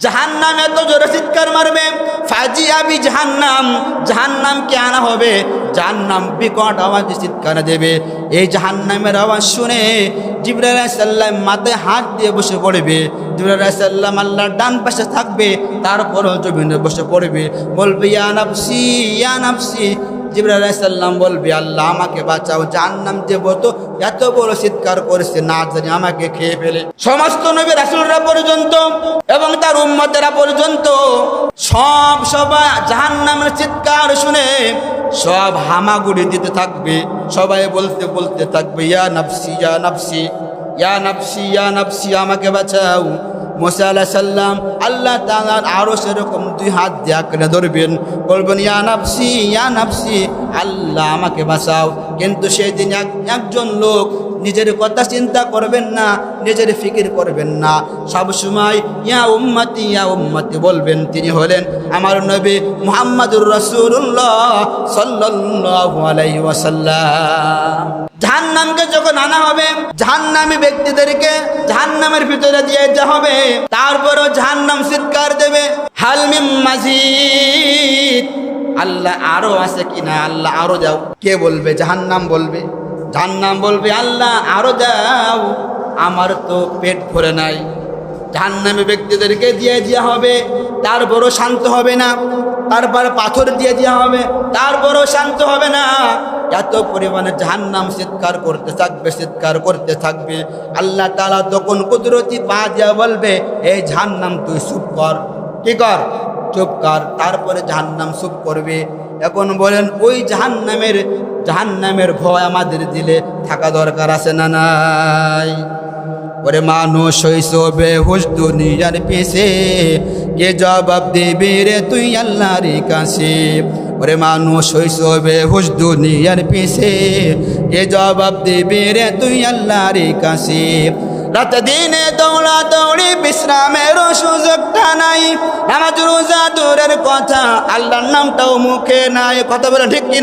জাহান্নাম এত জোরে চিৎকার মারবে, ফাজিয়া বি জাহান্নাম, জাহান্নামকে আনা হবে, জাহান্নাম বিকট আওয়াজে চিৎকার দেবে। এই জাহান্নামের আওয়াজ শুনে জিবরাইল আলাইহিস সালাম মাথায় হাত দিয়ে বসে পড়বে। জিবরাইল আলাইহিস সালাম আল্লাহর ডান পাশে থাকবে, তারপরও জমিনে বসে পড়বে, বলবে ইয়া নাফসি ইয়া নাফসি। জিবরাইল আলাইহিস সালাম বলবে আল্লাহ আমাকে বাঁচাও, জাহান্নাম যে এত বড় চিৎকার করেছে, না জানি আমাকে খেয়ে ফেলে। সমস্ত নবী রাসূলরা পর্যন্ত এবং তার উম্মতেরা পর্যন্ত সবাই জাহান্নামের চিৎকার শুনে সব হামাগুড়ি দিতে থাকবে, সবাই বলতে বলতে থাকবে ইয়া নাফসি ইয়া নাফসি ইয়া নাফসি ইয়া নাফসি, আমাকে বাঁচাও। মুসা আলাইহিস সালাম আল্লাহ তাআলার আরো সেরকম দুই হাত দিয়ে আঁকড়ে ধরবেন, বলবেন ইয়া নাফসি ইয়া নাফসি, আল্লাহ আমাকে বাঁচাও। কিন্তু সেই দিন একজন লোক নিজের কথা চিন্তা করবেন না, নিজের ফিকির করবেন না, সবসময় ইয়া উম্মতি বলবেন। তিনি হলেন আমার নবী মুহাম্মদুর রাসূলুল্লাহ সাল্লাল্লাহু আলাইহি ওয়াসাল্লাম। জাহান্নামকে যখন আনা হবে, জাহান্নামী ব্যক্তিদেরকে জাহান্নামের ভিতরে দিয়ে দেওয়া হবে, তারপরও জাহান্নাম চিৎকার দেবে হাল মিন মাজিদ, আল্লাহ আরো আছে কিনা, আল্লাহ আরো দাও। কে বলবে? জাহান্নাম বলবে। জাহান্নাম বলবে আল্লাহ আরো দাও, আমার তো পেট ভরে নাই। জাহান্নামী ব্যক্তিদেরকে দিয়ে দেওয়া হবে, তারপরও শান্ত হবে না। তারপর পাথর দিয়ে দেওয়া হবে, তারপরও শান্ত হবে না। এত পরিমাণে জাহান্নাম চিৎকার করতে থাকবে, চিৎকার করতে থাকবে। আল্লাহ তাআলা তখন কুদরতি পা দিয়া বলবে এই জাহান্নাম তুই চুপ কর। কি কর? চুপ কর। তারপরে জাহান্নাম চুপ করবে। এখন বলেন ওই জাহান্নামের ভয় আমাদের দিলে থাকা দরকার আছে না নাই? ওরে মানুষ হইছো বেহুশ দুনিয়ার পিছে, কে জবাব দিবি রে তুই আল্লাহর কাছে। ওরে মানুষ হইছো বেহুশ দুনিয়ার পিছে, কে জবাব দিবি রে তুই আল্লাহর কাছে। রাত দিনে দৌড়া দৌড়ি বিশ্রামের সুযোগটা নাই, নামাজ রোজা দূরের কথা, আল্লাহর নামটাও মুখে নাই। কথা বলে ঠিক কিনা?